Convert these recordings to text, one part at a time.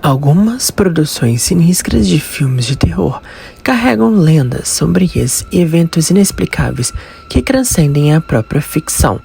Algumas produções sinistras de filmes de terror carregam lendas sombrias e eventos inexplicáveis que transcendem a própria ficção.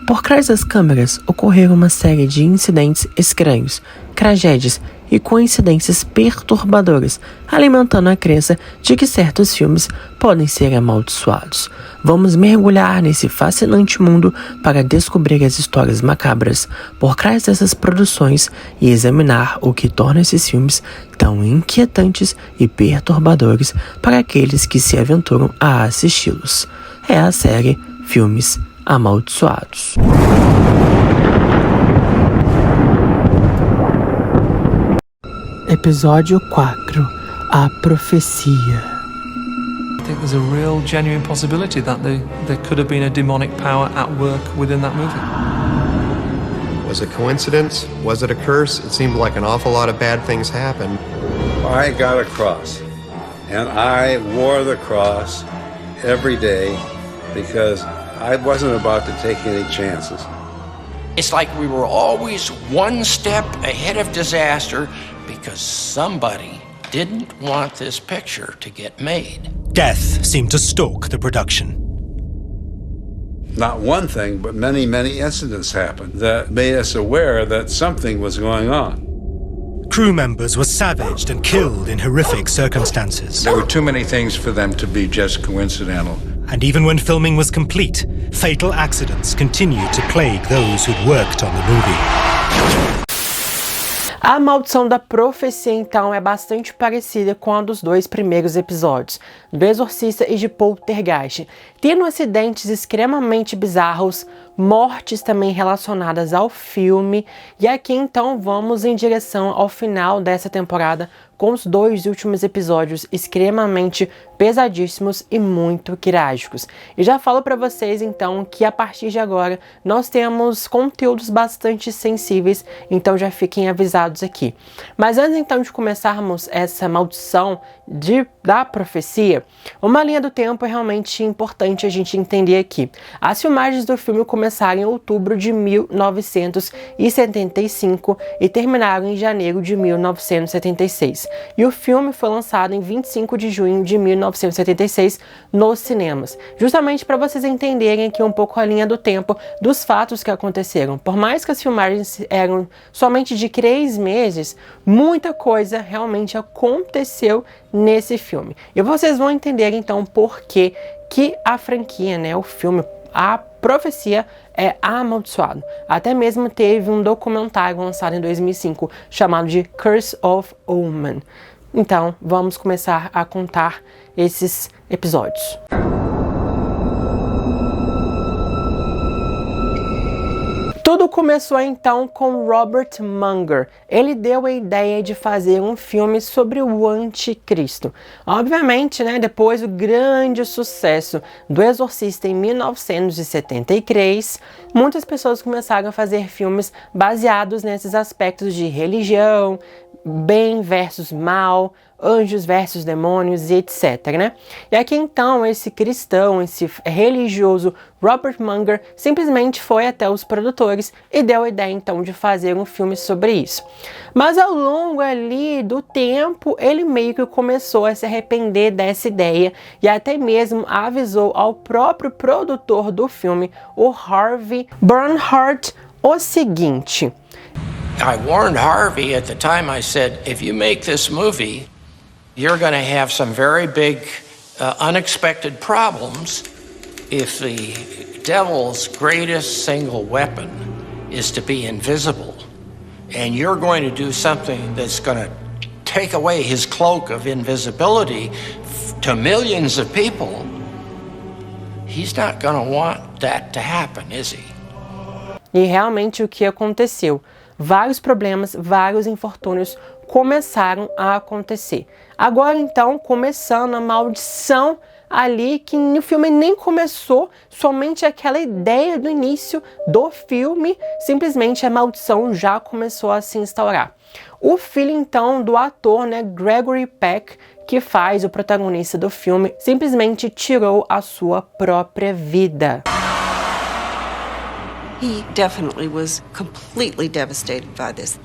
Por trás das câmeras ocorreram uma série de incidentes estranhos, tragédias e coincidências perturbadoras, alimentando a crença de que certos filmes podem ser amaldiçoados. Vamos mergulhar nesse fascinante mundo para descobrir as histórias macabras por trás dessas produções e examinar o que torna esses filmes tão inquietantes e perturbadores para aqueles que se aventuram a assisti-los. É a série Filmes Amaldiçoados. Episódio 4. A Profecia. I think there's a real, genuine possibility that there could have been a demonic power at work within that movie. Was it coincidence? Was it a curse? It seemed like an awful lot of bad things happened. I got a cross, and I wore the cross every day because I wasn't about to take any chances. It's like we were always one step ahead of disaster because somebody didn't want this picture to get made. Death seemed to stalk the production. Not one thing, but many, many incidents happened that made us aware that something was going on. Crew members were savaged and killed in horrific circumstances. There were too many things for them to be just coincidental. And even when filming was complete, fatal accidents continued to plague those who'd worked on the movie. A Maldição da Profecia, então, é bastante parecida com a dos dois primeiros episódios, do Exorcista e de Poltergeist, tendo acidentes extremamente bizarros, mortes também relacionadas ao filme, e aqui então vamos em direção ao final dessa temporada com os dois últimos episódios extremamente pesadíssimos e muito trágicos. E já falo para vocês então que a partir de agora nós temos conteúdos bastante sensíveis, então já fiquem avisados aqui. Mas antes então de começarmos essa maldição da profecia, uma linha do tempo é realmente importante a gente entender aqui. As filmagens do filme começaram em outubro de 1975 e terminaram em janeiro de 1976. E o filme foi lançado em 25 de junho de 1976 nos cinemas, justamente para vocês entenderem aqui um pouco a linha do tempo dos fatos que aconteceram. Por mais que as filmagens eram somente de 3 meses, muita coisa realmente aconteceu nesse filme. E vocês vão entender então por que a franquia, né, o filme, a profecia é amaldiçoado. Até mesmo teve um documentário lançado em 2005 chamado de Curse of Omen. Então, vamos começar a contar esses episódios. Tudo começou então com Robert Munger. Ele deu a ideia de fazer um filme sobre o anticristo. Obviamente, né, depois do grande sucesso do Exorcista em 1973, muitas pessoas começaram a fazer filmes baseados nesses aspectos de religião, bem versus mal, anjos versus demônios e etc, né? E aqui então esse cristão, esse religioso Robert Munger simplesmente foi até os produtores e deu a ideia então de fazer um filme sobre isso. Mas ao longo ali do tempo, ele meio que começou a se arrepender dessa ideia e até mesmo avisou ao próprio produtor do filme, o Harvey Bernhardt, o seguinte: I warned Harvey at the time. I said, if you make this movie, you're going to have some very big, unexpected problems if the devil's greatest single weapon is to be invisible. And you're going to do something that's going to take away his cloak of invisibility to millions of people. He's not going to want that to happen, is he? E realmente o que aconteceu? Vários problemas, vários infortúnios começaram a acontecer. Agora então, começando a maldição ali, que no filme nem começou, somente aquela ideia do início do filme, simplesmente a maldição já começou a se instaurar. O filho então do ator, né, Gregory Peck, que faz o protagonista do filme, simplesmente tirou a sua própria vida. He definitely was completely devastated by this.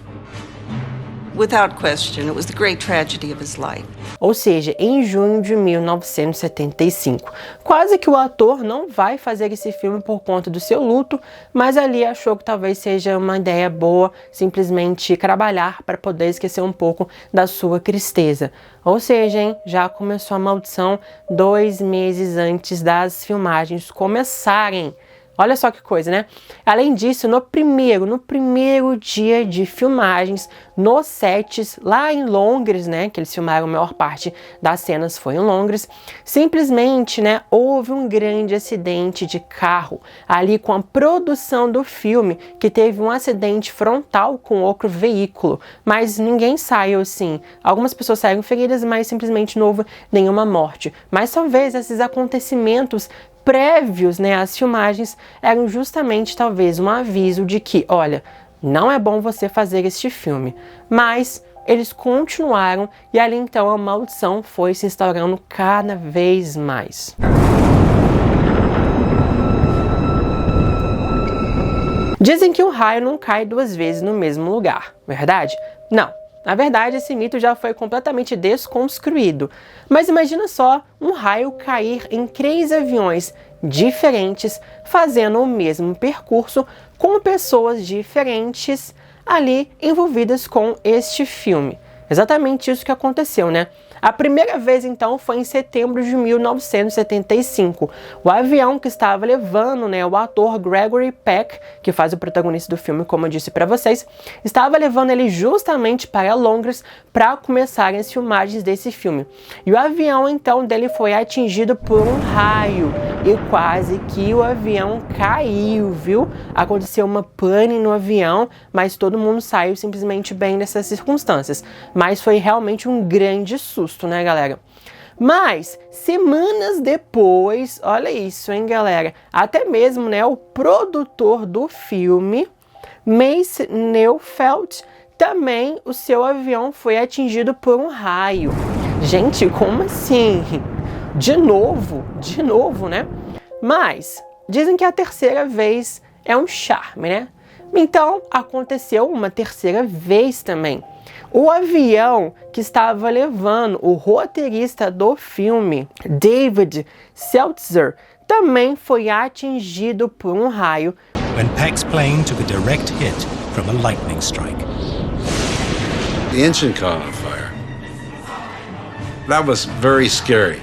Without question, it was the great tragedy of his life. Ou seja, em junho de 1975. Quase que o ator não vai fazer esse filme por conta do seu luto, mas ali achou que talvez seja uma ideia boa simplesmente trabalhar para poder esquecer um pouco da sua tristeza. Ou seja, hein, já começou a maldição 2 meses antes das filmagens começarem. Olha só que coisa, né? Além disso, no primeiro dia de filmagens, nos sets, lá em Londres, né, que eles filmaram a maior parte das cenas foi em Londres, simplesmente, né, houve um grande acidente de carro ali com a produção do filme, que teve um acidente frontal com outro veículo, mas ninguém saiu assim. Algumas pessoas saíram feridas, mas simplesmente não houve nenhuma morte. Mas talvez esses acontecimentos prévios, né, às filmagens eram justamente talvez um aviso de que, olha, não é bom você fazer este filme. Mas eles continuaram e ali então a maldição foi se instaurando cada vez mais. Dizem que o raio não cai 2 vezes no mesmo lugar, verdade? Não. Na verdade, esse mito já foi completamente desconstruído. Mas imagina só um raio cair em 3 aviões diferentes, fazendo o mesmo percurso, com pessoas diferentes ali envolvidas com este filme. Exatamente isso que aconteceu, né? A primeira vez, então, foi em setembro de 1975. O avião que estava levando, né, o ator Gregory Peck, que faz o protagonista do filme, como eu disse para vocês, estava levando ele justamente para Londres para começarem as filmagens desse filme. E o avião, então, dele foi atingido por um raio e quase que o avião caiu, viu? Aconteceu uma pane no avião, mas todo mundo saiu simplesmente bem nessas circunstâncias. Mas foi realmente um grande susto, né, galera? Mas, semanas depois, olha isso, hein, galera? Até mesmo, né, o produtor do filme, Mace Neufeld, também o seu avião foi atingido por um raio. Gente, como assim? De novo, né? Mas, dizem que a terceira vez é um charme, né? Então, aconteceu uma terceira vez também. O avião que estava levando o roteirista do filme, David Seltzer, também foi atingido por um raio. When Peck's plane took a direct hit from a lightning strike. The engine caught on fire. That was very scary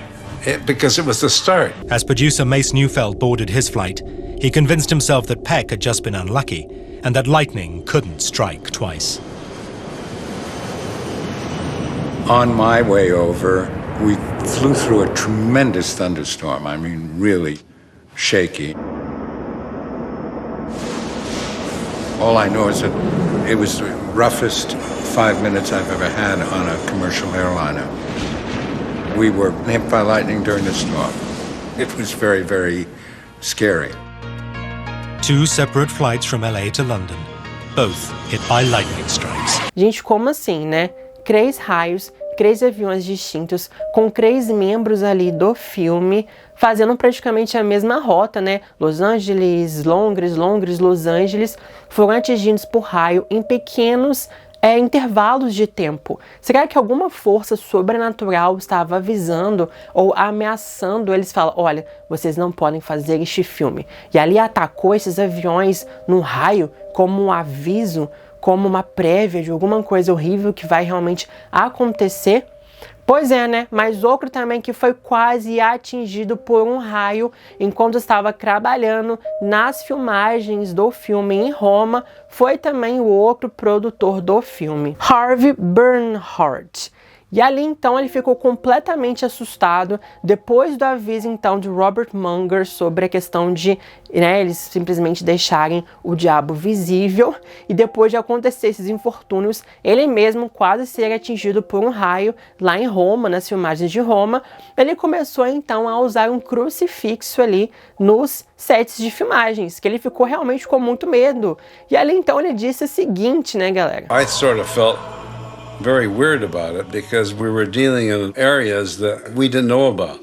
because it was the start. As producer Mace Neufeld boarded his flight, he convinced himself that Peck had just been unlucky and that lightning couldn't strike twice. On my way over, we flew through a tremendous thunderstorm. I mean, really shaky. All I know is that it was the roughest 5 minutes I've ever had on a commercial airliner. We were hit by lightning during the storm. It was very, very scary. 2 separate flights from LA to London, both hit by lightning strikes. Gente, como assim, né? 3 raios, 3 aviões distintos, com 3 membros ali do filme, fazendo praticamente a mesma rota, né? Los Angeles, Londres, Los Angeles, foram atingidos por raio em pequenos intervalos de tempo. Será que alguma força sobrenatural estava avisando ou ameaçando eles? Falam, olha, vocês não podem fazer este filme. E ali atacou esses aviões no raio como um aviso, como uma prévia de alguma coisa horrível que vai realmente acontecer? Pois é, né? Mas outro também que foi quase atingido por um raio enquanto estava trabalhando nas filmagens do filme em Roma foi também o outro produtor do filme, Harvey Bernhardt. E ali então ele ficou completamente assustado depois do aviso então de Robert Munger sobre a questão de, né, eles simplesmente deixarem o diabo visível, e depois de acontecer esses infortúnios, ele mesmo quase ser atingido por um raio lá em Roma, nas filmagens de Roma, ele começou então a usar um crucifixo ali nos sets de filmagens, que ele ficou realmente com muito medo. E ali então ele disse o seguinte, né, galera? I sort of felt very weird about it because we were dealing in areas that we didn't know about.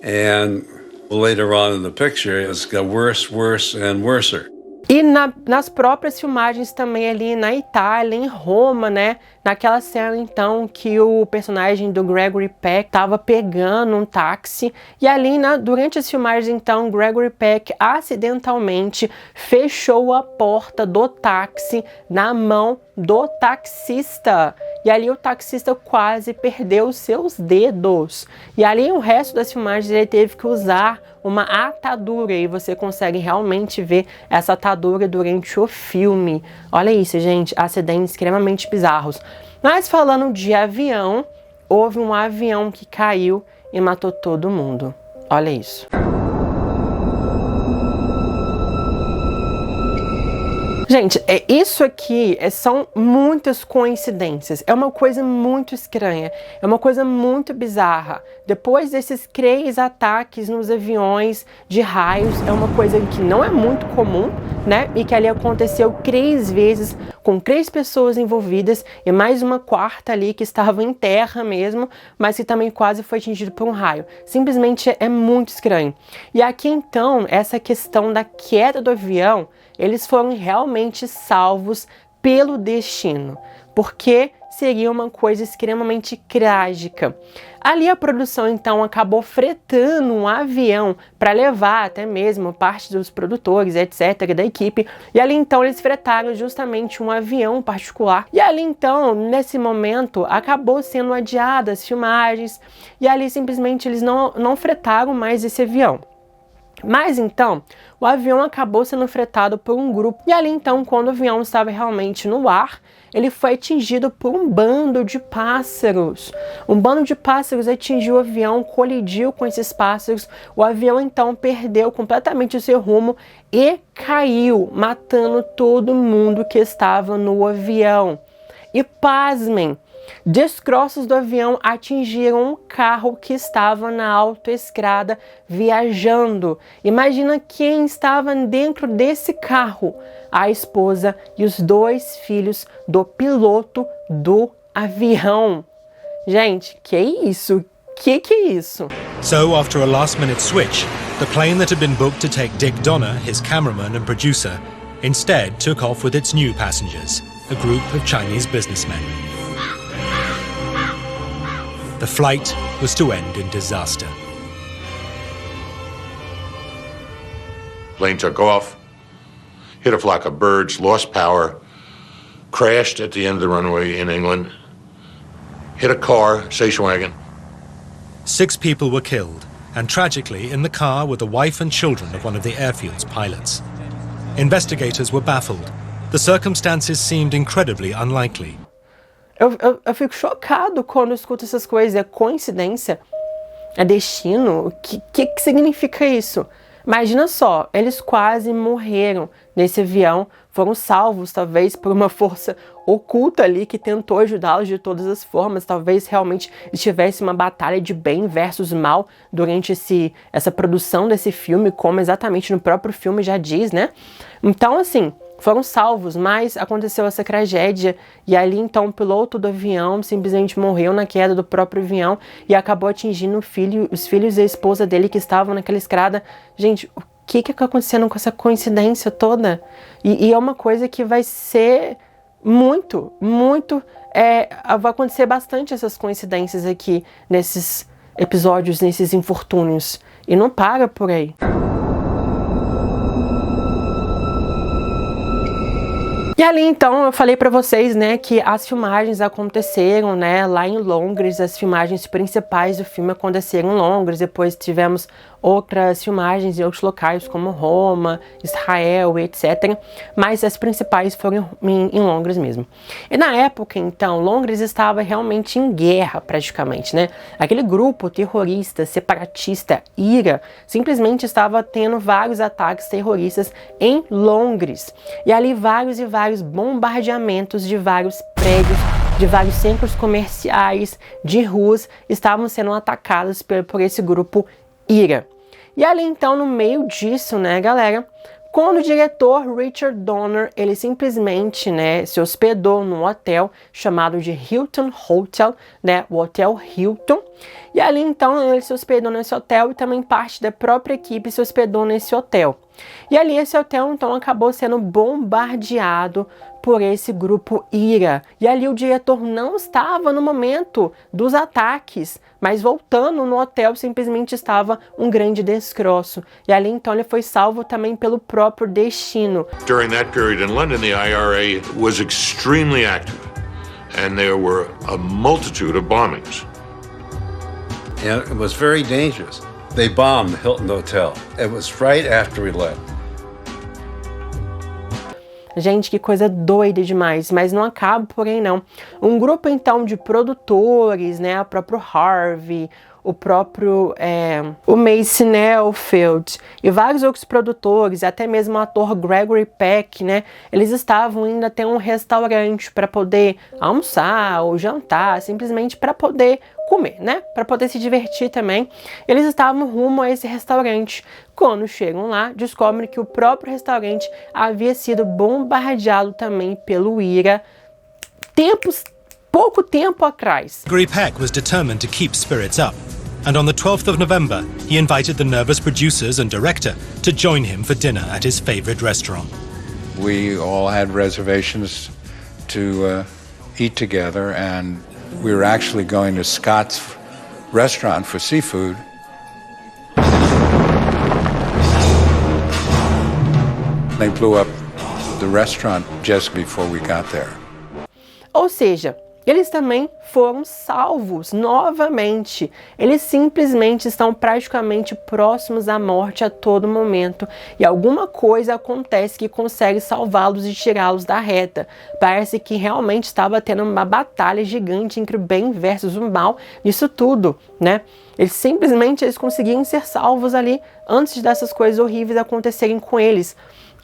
And later on in the picture, it's got worse and worser. E nas próprias filmagens também ali na Itália, em Roma, né? Naquela cena, então, que o personagem do Gregory Peck estava pegando um táxi. E ali, durante as filmagens, então, Gregory Peck acidentalmente fechou a porta do táxi na mão do taxista. E ali o taxista quase perdeu os seus dedos. E ali o resto das filmagens ele teve que usar uma atadura. E você consegue realmente ver essa atadura durante o filme. Olha isso, gente. Acidentes extremamente bizarros. Mas falando de avião, houve um avião que caiu e matou todo mundo. Olha isso. Gente, isso aqui são muitas coincidências, é uma coisa muito estranha, é uma coisa muito bizarra. Depois desses 3 ataques nos aviões de raios, é uma coisa que não é muito comum, né? E que ali aconteceu 3 vezes, com 3 pessoas envolvidas e mais uma 4ª ali que estava em terra mesmo, mas que também quase foi atingido por um raio. Simplesmente é muito estranho. E aqui então, essa questão da queda do avião, eles foram realmente salvos pelo destino, porque seria uma coisa extremamente trágica. Ali a produção então acabou fretando um avião para levar até mesmo parte dos produtores, etc, da equipe, e ali então eles fretaram justamente um avião particular, e ali então, nesse momento, acabou sendo adiadas as filmagens, e ali simplesmente eles não fretaram mais esse avião. Mas então, o avião acabou sendo fretado por um grupo, e ali então, quando o avião estava realmente no ar, ele foi atingido por um bando de pássaros. Um bando de pássaros atingiu o avião, colidiu com esses pássaros, o avião então perdeu completamente o seu rumo e caiu, matando todo mundo que estava no avião. E pasmem, destroços do avião atingiram um carro que estava na autoestrada viajando. Imagina quem estava dentro desse carro: a esposa e os 2 filhos do piloto do avião. Gente, que é isso? Que é isso? So, after a last-minute switch, the plane that had been booked to take Dick Donner, his cameraman and producer, instead took off with its new passengers, a group of Chinese businessmen. The flight was to end in disaster. Plane took off, hit a flock of birds, lost power, crashed at the end of the runway in England, hit a car, station wagon. 6 people were killed, and tragically, in the car were the wife and children of one of the airfield's pilots. Investigators were baffled. The circumstances seemed incredibly unlikely. Eu fico chocado quando eu escuto essas coisas. É coincidência? É destino? O que significa isso? Imagina só, eles quase morreram nesse avião, foram salvos talvez por uma força oculta ali que tentou ajudá-los de todas as formas. Talvez realmente estivesse uma batalha de bem versus mal durante essa produção desse filme, como exatamente no próprio filme já diz, né? Então, assim, foram salvos, mas aconteceu essa tragédia e ali então o piloto do avião simplesmente morreu na queda do próprio avião e acabou atingindo os filhos e a esposa dele que estavam naquela estrada. Gente, o que está acontecendo com essa coincidência toda? E é uma coisa que vai ser vai acontecer bastante essas coincidências aqui nesses episódios, nesses infortúnios, e não para por aí. E ali então eu falei pra vocês, né, que as filmagens aconteceram, né, lá em Londres. As filmagens principais do filme aconteceram em Londres. Depois tivemos outras filmagens em outros locais como Roma, Israel, etc. Mas as principais foram em Londres mesmo. E na época então Londres estava realmente em guerra praticamente, né? Aquele grupo terrorista, separatista, IRA, simplesmente estava tendo vários ataques terroristas em Londres. E ali vários bombardeamentos de vários prédios, de vários centros comerciais, de ruas, estavam sendo atacados por esse grupo IRA. E ali então, no meio disso, né, galera, quando o diretor Richard Donner, ele simplesmente, né, se hospedou num hotel chamado de Hilton Hotel, né, o Hotel Hilton, e ali então ele se hospedou nesse hotel e também parte da própria equipe se hospedou nesse hotel. E ali esse hotel, então, acabou sendo bombardeado por esse grupo IRA. E ali o diretor não estava no momento dos ataques, mas voltando no hotel simplesmente estava um grande destroço. E ali então ele foi salvo também pelo próprio destino. During that period in London, the IRA was extremely active, and there were a multitude of bombings. And it was very dangerous. They bombed the Hilton Hotel. It was right after we left. Gente, que coisa doida demais, mas não acaba por aí não. Um grupo então de produtores, né, o próprio Harvey, o próprio o Mason Neufeld e vários outros produtores, até mesmo o ator Gregory Peck, né, eles estavam indo até um restaurante para poder almoçar ou jantar, simplesmente para poder comer, né, para poder se divertir também. Eles estavam rumo a esse restaurante. Quando chegam lá, descobrem que o próprio restaurante havia sido bombardeado também pelo IRA pouco tempo atrás. Gregory Peck was determined to keep spirits up, and on the 12th of November, he invited the nervous producers and director to join him for dinner at his favorite restaurant. We all had reservations to eat together, and we were actually going to Scott's restaurant for seafood. They blew up the restaurant just before we got there. Ou seja, eles também foram salvos novamente. Eles simplesmente estão praticamente próximos à morte a todo momento. E alguma coisa acontece que consegue salvá-los e tirá-los da reta. Parece que realmente estava tendo uma batalha gigante entre o bem versus o mal nisso tudo, né? Eles conseguiam ser salvos ali antes dessas coisas horríveis acontecerem com eles.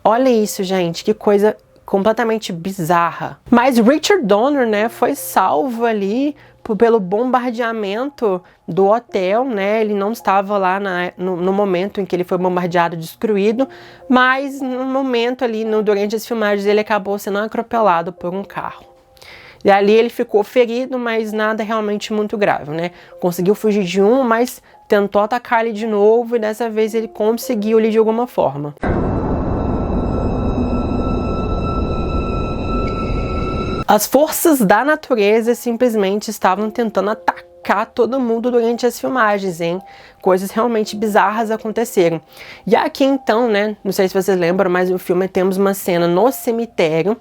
Olha isso, gente, que coisa completamente bizarra. Mas Richard Donner, né, foi salvo ali pelo bombardeamento do hotel, né? Ele não estava lá no momento em que ele foi bombardeado e destruído, mas no momento ali, durante as filmagens, ele acabou sendo atropelado por um carro. E ali ele ficou ferido, mas nada realmente muito grave, né? Conseguiu fugir de mas tentou atacar ele de novo e dessa vez ele conseguiu ali de alguma forma. As forças da natureza simplesmente estavam tentando atacar todo mundo durante as filmagens, hein? Coisas realmente bizarras aconteceram. E aqui então, né, não sei se vocês lembram, mas no filme temos uma cena no cemitério.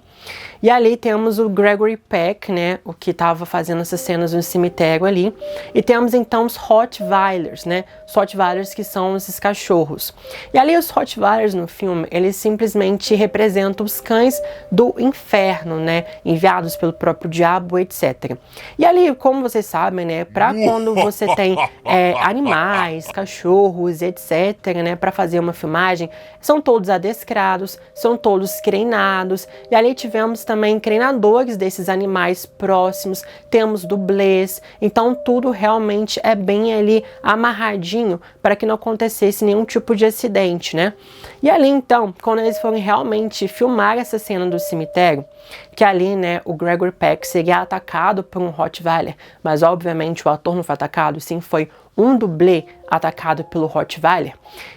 E ali temos o Gregory Peck, né, o que estava fazendo essas cenas no cemitério ali. E temos então os Rottweilers, né, os Rottweilers que são esses cachorros. E ali os Rottweilers no filme, eles simplesmente representam os cães do inferno, né, enviados pelo próprio diabo, etc. E ali, como vocês sabem, né, para quando você tem animais, cachorros, etc, né, para fazer uma filmagem, são todos adestrados, são todos treinados. E ali tivemos também treinadores desses animais próximos, temos dublês, então tudo realmente é bem ali amarradinho para que não acontecesse nenhum tipo de acidente, né? E ali então, quando eles foram realmente filmar essa cena do cemitério, que ali, né, o Gregory Peck seria atacado por um Rottweiler, mas obviamente o ator não foi atacado, sim, foi um dublê atacado pelo Rottweiler.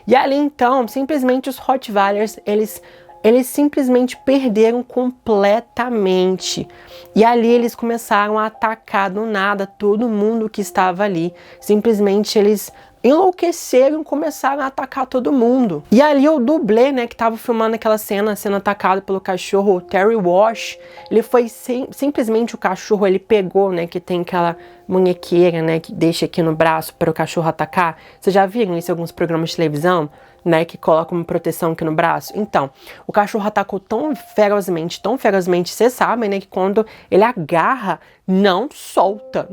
E ali então, simplesmente os Rottweilers, eles simplesmente perderam completamente. E ali eles começaram a atacar do nada todo mundo que estava ali. Simplesmente eles enlouqueceram e começaram a atacar todo mundo. E ali o dublê, né, que estava filmando aquela cena, sendo atacado pelo cachorro, o Terry Walsh, ele foi simplesmente o cachorro, ele pegou, né, que tem aquela munhequeira, né, que deixa aqui no braço para o cachorro atacar. Vocês já viram isso em alguns programas de televisão, né, que colocam uma proteção aqui no braço? Então, o cachorro atacou tão ferozmente, vocês sabem, né, que quando ele agarra, não solta,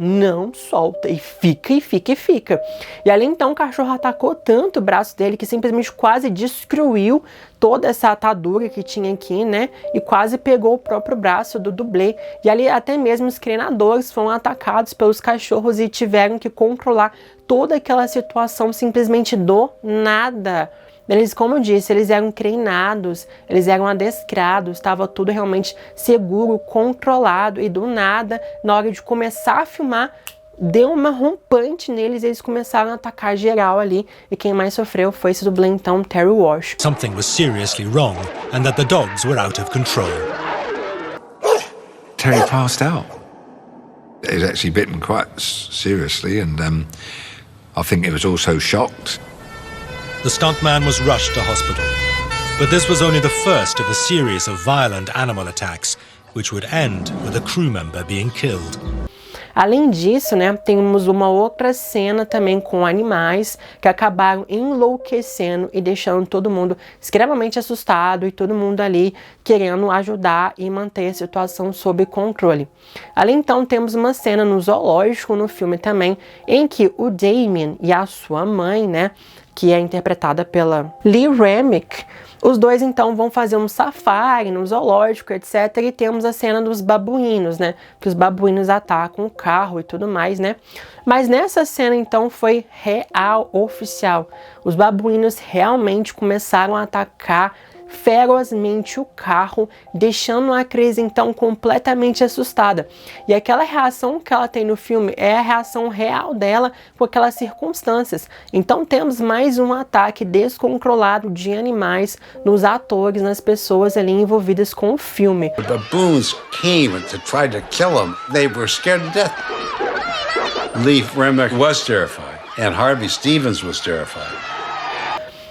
e fica. E ali então o cachorro atacou tanto o braço dele que simplesmente quase destruiu toda essa atadura que tinha aqui, né, e quase pegou o próprio braço do dublê. E ali até mesmo os treinadores foram atacados pelos cachorros e tiveram que controlar toda aquela situação simplesmente do nada. Eles, como eu disse, eles eram treinados, eles eram adestrados, estava tudo realmente seguro, controlado, e do nada, na hora de começar a filmar, deu uma rompante neles e eles começaram a atacar geral ali. E quem mais sofreu foi esse dublê, então, Terry Walsh. Something was seriously wrong and that the dogs were out of control. Terry passed out. He was actually bitten quite seriously, and I think he was also shocked. The stuntman was rushed to hospital. But this was only the first of a series of violent animal attacks, which would end with a crew member being killed. Além disso, né, temos uma outra cena também com animais que acabaram enlouquecendo e deixando todo mundo extremamente assustado e todo mundo ali querendo ajudar e manter a situação sob controle. Além então, temos uma cena no zoológico no filme também, em que o Damien e a sua mãe, né, que é interpretada pela Lee Remick, os dois então vão fazer um safari no zoológico, etc. E temos a cena dos babuínos, né? Que os babuínos atacam o carro e tudo mais, né? Mas nessa cena então foi real, oficial. Os babuínos realmente começaram a atacar ferozmente o carro, deixando a Cris então completamente assustada. E aquela reação que ela tem no filme é a reação real dela com aquelas circunstâncias. Então temos mais um ataque descontrolado de animais nos atores, nas pessoas ali envolvidas com o filme. The baboons came to try to kill him. They were scared to death. Lee Remick was terrified, and Harvey Stevens was terrified.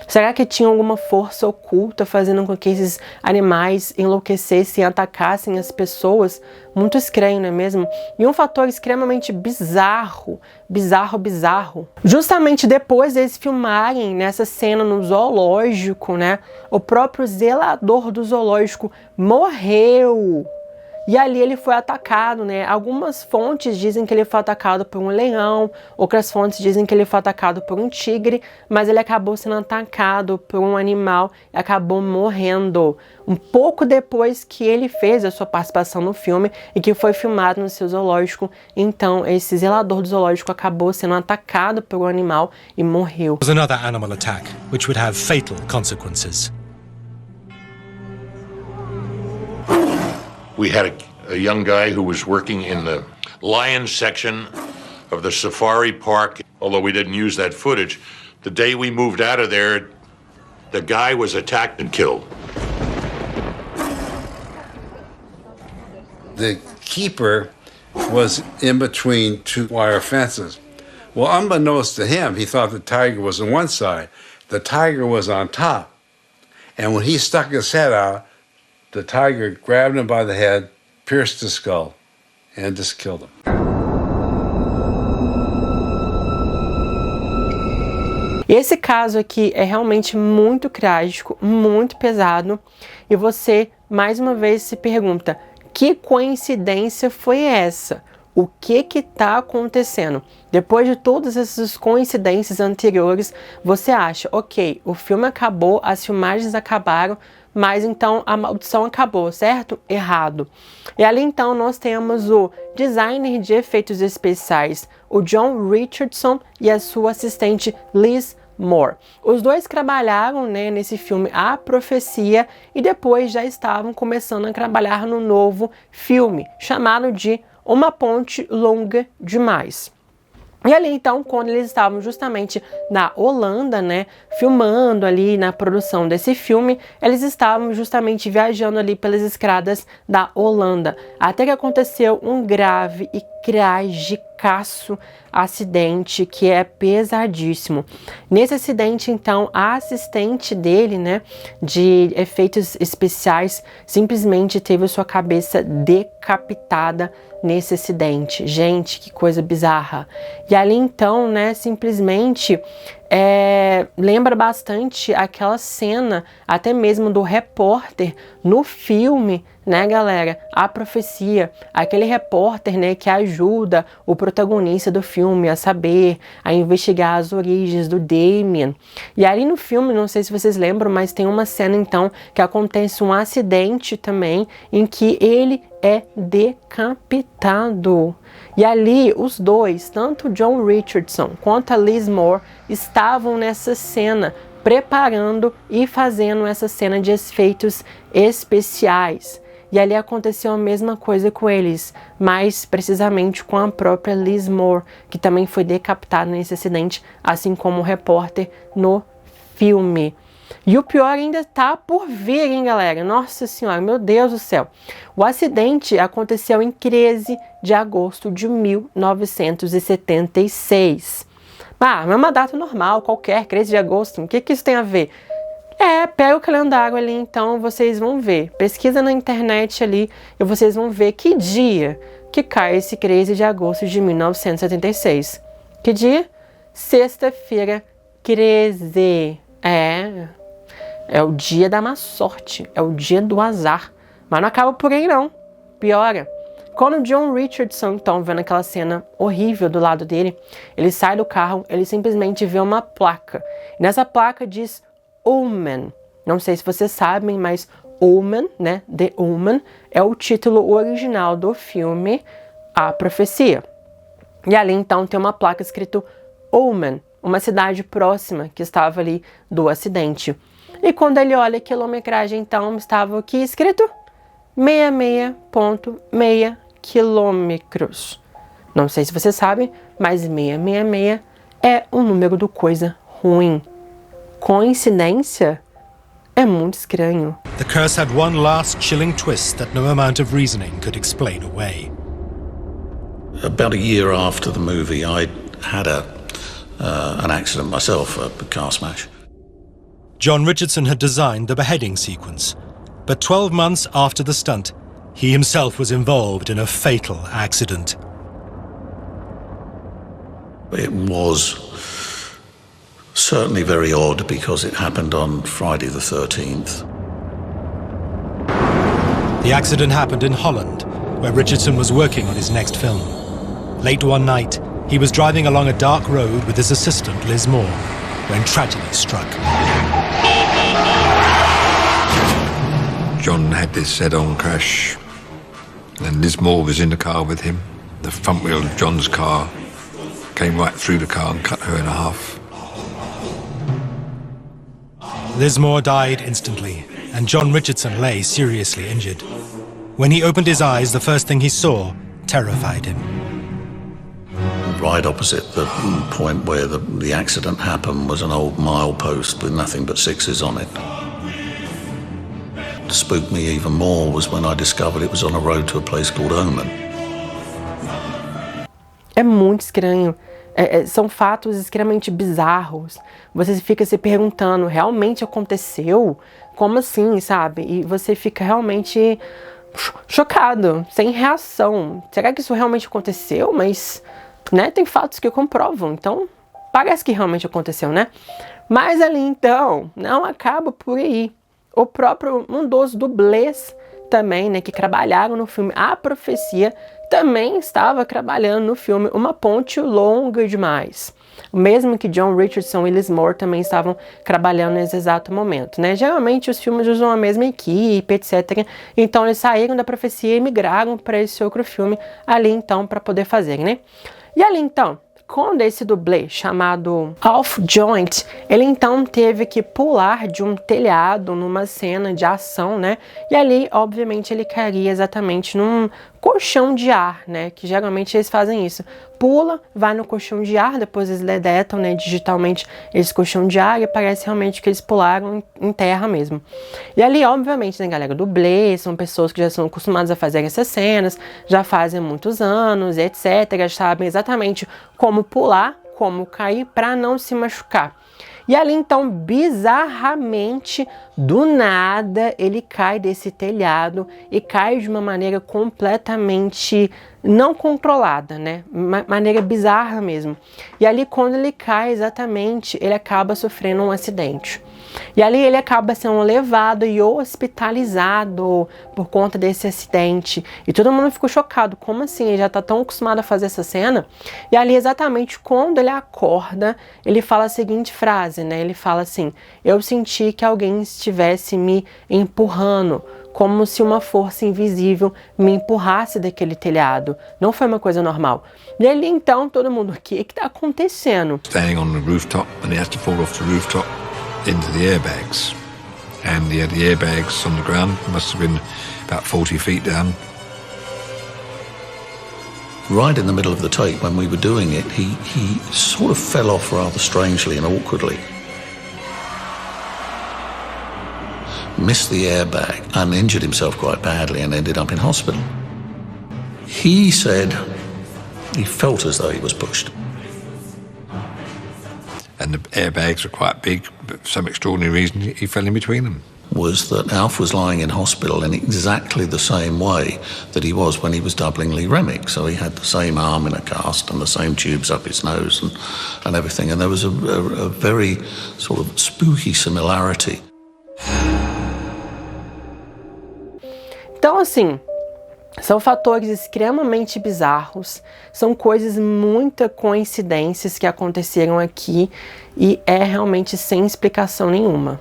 Será que tinha alguma força oculta fazendo com que esses animais enlouquecessem e atacassem as pessoas? Muito estranho, não é mesmo? E um fator extremamente bizarro. Justamente depois deles filmarem nessa cena no zoológico, né? O próprio zelador do zoológico morreu. E ali ele foi atacado, né? Algumas fontes dizem que ele foi atacado por um leão, outras fontes dizem que ele foi atacado por um tigre, mas ele acabou sendo atacado por um animal e acabou morrendo. Um pouco depois que ele fez a sua participação no filme e que foi filmado no seu zoológico, então esse zelador do zoológico acabou sendo atacado por um animal e morreu. There was another animal attack, which would have fatal consequences. We had a young guy who was working in the lion section of the safari park, although we didn't use that footage. The day we moved out of there, the guy was attacked and killed. The keeper was in between two wire fences. Well, unbeknownst to him, he thought the tiger was on one side. The tiger was on top. And when he stuck his head out, the tiger grabbed him by the head, pierced the skull, and just killed him. Esse caso aqui é realmente muito trágico, muito pesado, e você, mais uma vez, se pergunta, que coincidência foi essa? O que está acontecendo? Depois de todas essas coincidências anteriores, você acha, ok, o filme acabou, as filmagens acabaram, mas então a maldição acabou, certo? Errado. E ali então nós temos o designer de efeitos especiais, o John Richardson, e a sua assistente Liz Moore. Os dois trabalharam, né, nesse filme A Profecia e depois já estavam começando a trabalhar no novo filme, chamado de Uma Ponte Longa Demais. E ali então, quando eles estavam justamente na Holanda, né, filmando ali na produção desse filme, eles estavam justamente viajando ali pelas estradas da Holanda, até que aconteceu um grave e tragicaço acidente que é pesadíssimo. Nesse acidente, então, a assistente dele, né, de efeitos especiais, simplesmente teve sua cabeça decapitada nesse acidente. Gente, que coisa bizarra. E ali então, né, simplesmente lembra bastante aquela cena, até mesmo do repórter no filme, né, galera? A Profecia, aquele repórter, né, que ajuda o protagonista do filme a saber, a investigar as origens do Damien. E ali no filme, não sei se vocês lembram, mas tem uma cena então que acontece um acidente também em que ele é decapitado. E ali os dois, tanto John Richardson quanto a Liz Moore, estavam nessa cena, preparando e fazendo essa cena de efeitos especiais. e ali aconteceu a mesma coisa com eles, mais precisamente com a própria Liz Moore, que também foi decapitada nesse acidente, assim como o repórter no filme. E o pior ainda tá por vir, hein, galera? Nossa senhora, meu Deus do céu. O acidente aconteceu em 13 de agosto de 1976. Ah, é uma data normal, qualquer, 13 de agosto. O que isso tem a ver? Pega o calendário ali, então, vocês vão ver. Pesquisa na internet ali e vocês vão ver que dia que cai esse 13 de agosto de 1976. Que dia? Sexta-feira 13. É o dia da má sorte, é o dia do azar. Mas não acaba por aí, não. Piora. Quando o John Richardson, então, vendo aquela cena horrível do lado dele, ele sai do carro, ele simplesmente vê uma placa. E nessa placa diz Omen. Não sei se vocês sabem, mas Omen, né, The Omen, é o título original do filme A Profecia. E ali, então, tem uma placa escrito Omen, uma cidade próxima que estava ali do acidente. E quando ele olha a quilometragem, então, estava aqui escrito 66,6 quilômetros. Não sei se você sabe, mas 666 é um número do coisa ruim. Coincidência? É muito estranho. The curse had one last chilling twist that no amount of reasoning could explain away. About a year after the movie, I had an accident myself, a car smash. John Richardson had designed the beheading sequence, but 12 months after the stunt, he himself was involved in a fatal accident. It was certainly very odd because it happened on Friday the 13th. The accident happened in Holland, where Richardson was working on his next film. Late one night, he was driving along a dark road with his assistant, Liz Moore, when tragedy struck. John had this head-on crash, and Liz Moore was in the car with him. The front wheel of John's car came right through the car and cut her in half. Liz Moore died instantly, and John Richardson lay seriously injured. When he opened his eyes, the first thing he saw terrified him. Right opposite the point where the accident happened was an old milepost with nothing but sixes on it. What spooked me even more was when I discovered it was on a road to a place called Omen. É muito estranho. São fatos extremamente bizarros. Você fica se perguntando, realmente aconteceu? Como assim, sabe? E você fica realmente chocado, sem reação. Será que isso realmente aconteceu? Mas, né, tem fatos que comprovam. Então, parece que realmente aconteceu, né? Mas ali, então, não acaba por aí. O próprio, um dos dublês também, né, que trabalharam no filme A Profecia, também estava trabalhando no filme Uma Ponte Longa Demais. O mesmo que John Richardson e Liz Moore também estavam trabalhando nesse exato momento, né? Geralmente os filmes usam a mesma equipe, etc. Então eles saíram da Profecia e migraram para esse outro filme ali então para poder fazer, né? E ali então, quando esse dublê chamado Alf Joint, ele então teve que pular de um telhado numa cena de ação, né? E ali, obviamente, ele cairia exatamente num colchão de ar, né? Que geralmente eles fazem isso. Pula, vai no colchão de ar, depois eles detetam, né, digitalmente esse colchão de ar e parece realmente que eles pularam em terra mesmo. E ali, obviamente, né, galera, dublês, são pessoas que já são acostumadas a fazer essas cenas, já fazem muitos anos, etc. Já sabem exatamente como pular, como cair para não se machucar. E ali, então, bizarramente, do nada, ele cai desse telhado e cai de uma maneira completamente não controlada, né? Maneira bizarra mesmo. E ali, quando ele cai, exatamente, ele acaba sofrendo um acidente. E ali ele acaba sendo levado e hospitalizado por conta desse acidente. E todo mundo ficou chocado. Como assim? Ele já tá tão acostumado a fazer essa cena. E ali exatamente quando ele acorda, ele fala a seguinte frase, né? Ele fala assim: eu senti que alguém estivesse me empurrando, como se uma força invisível me empurrasse daquele telhado. Não foi uma coisa normal. E ali então todo mundo, o que tá acontecendo? Standing on the rooftop and he has to fall off the rooftop into the airbags, and he had the airbags on the ground. Must have been about 40 feet down. Right in the middle of the tape, when we were doing it, he sort of fell off rather strangely and awkwardly. Missed the airbag and injured himself quite badly and ended up in hospital. He said he felt as though he was pushed. And the airbags were quite big, but for some extraordinary reason he fell in between them. Was that Alf was lying in hospital in exactly the same way that he was when he was doubling Lee Remick. So he had the same arm in a cast and the same tubes up his nose and everything. And there was a very sort of spooky similarity. Então, assim, são fatores extremamente bizarros, são coisas, muitas coincidências que aconteceram aqui e é realmente sem explicação nenhuma.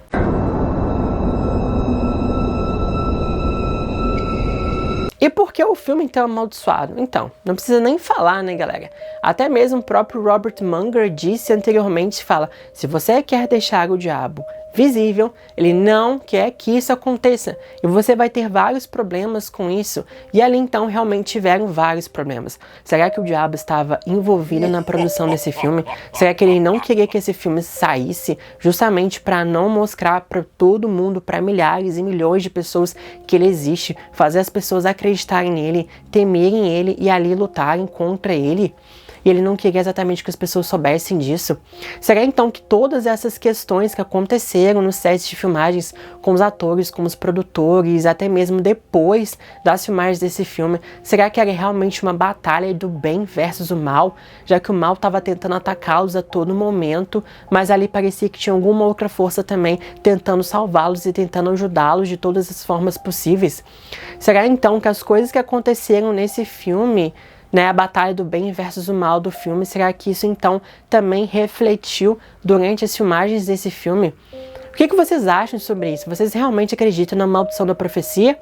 E por que o filme então é amaldiçoado? Então, não precisa nem falar, né, galera? Até mesmo o próprio Robert Munger disse anteriormente, fala, se você quer deixar o diabo visível, ele não quer que isso aconteça. E você vai ter vários problemas com isso. E ali então realmente tiveram vários problemas. Será que o diabo estava envolvido na produção desse filme? Será que ele não queria que esse filme saísse justamente para não mostrar para todo mundo, para milhares e milhões de pessoas que ele existe, fazer as pessoas acreditarem nele, temerem ele e ali lutarem contra ele? E ele não queria exatamente que as pessoas soubessem disso. Será então que todas essas questões que aconteceram nos sets de filmagens com os atores, com os produtores, até mesmo depois das filmagens desse filme, será que era realmente uma batalha do bem versus o mal, já que o mal estava tentando atacá-los a todo momento, mas ali parecia que tinha alguma outra força também tentando salvá-los e tentando ajudá-los de todas as formas possíveis? Será então que as coisas que aconteceram nesse filme, né, a batalha do bem versus o mal do filme, será que isso então também refletiu durante as filmagens desse filme? O que vocês acham sobre isso? Vocês realmente acreditam na maldição da profecia?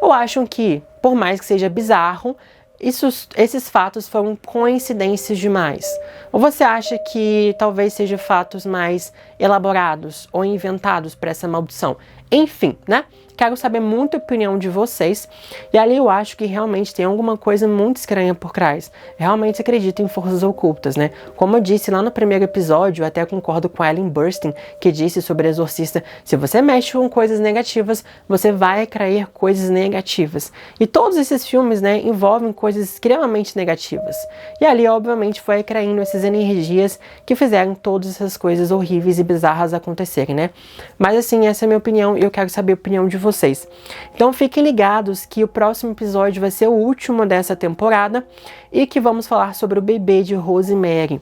Ou acham que, por mais que seja bizarro, esses fatos foram coincidências demais? Ou você acha que talvez sejam fatos mais elaborados ou inventados para essa maldição? Enfim, né? Quero saber muito a opinião de vocês. E ali eu acho que realmente tem alguma coisa muito estranha por trás. Realmente acredito em forças ocultas, né? Como eu disse lá no primeiro episódio, eu até concordo com a Ellen Burstyn, que disse sobre Exorcista, se você mexe com coisas negativas, você vai atrair coisas negativas. E todos esses filmes, né, envolvem coisas extremamente negativas. E ali, obviamente, foi atraindo essas energias que fizeram todas essas coisas horríveis e bizarras acontecerem, né? Mas assim, essa é a minha opinião e eu quero saber a opinião de vocês. Então fiquem ligados que o próximo episódio vai ser o último dessa temporada e que vamos falar sobre o bebê de Rosemary.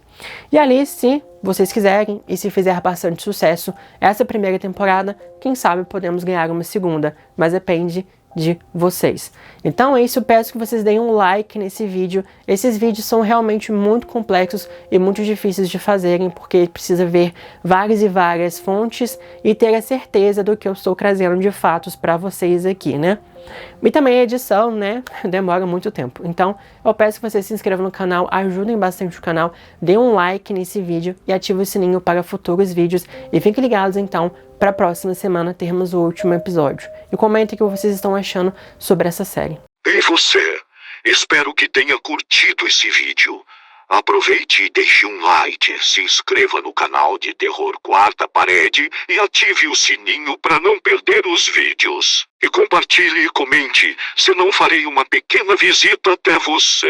E ali, se vocês quiserem e se fizer bastante sucesso essa primeira temporada, quem sabe podemos ganhar uma segunda, mas depende de vocês. Então é isso, eu peço que vocês deem um like nesse vídeo. Esses vídeos são realmente muito complexos e muito difíceis de fazerem, porque precisa ver várias e várias fontes e ter a certeza do que eu estou trazendo de fatos para vocês aqui, né? E também a edição, né, demora muito tempo. Então eu peço que vocês se inscrevam no canal, ajudem bastante o canal, deem um like nesse vídeo e ativem o sininho para futuros vídeos. E fiquem ligados então para a próxima semana termos o último episódio. E comentem o que vocês estão achando sobre essa série. E você? Espero que tenha curtido esse vídeo. Aproveite e deixe um like, se inscreva no canal de Terror Quarta Parede e ative o sininho para não perder os vídeos. E compartilhe e comente, senão farei uma pequena visita até você.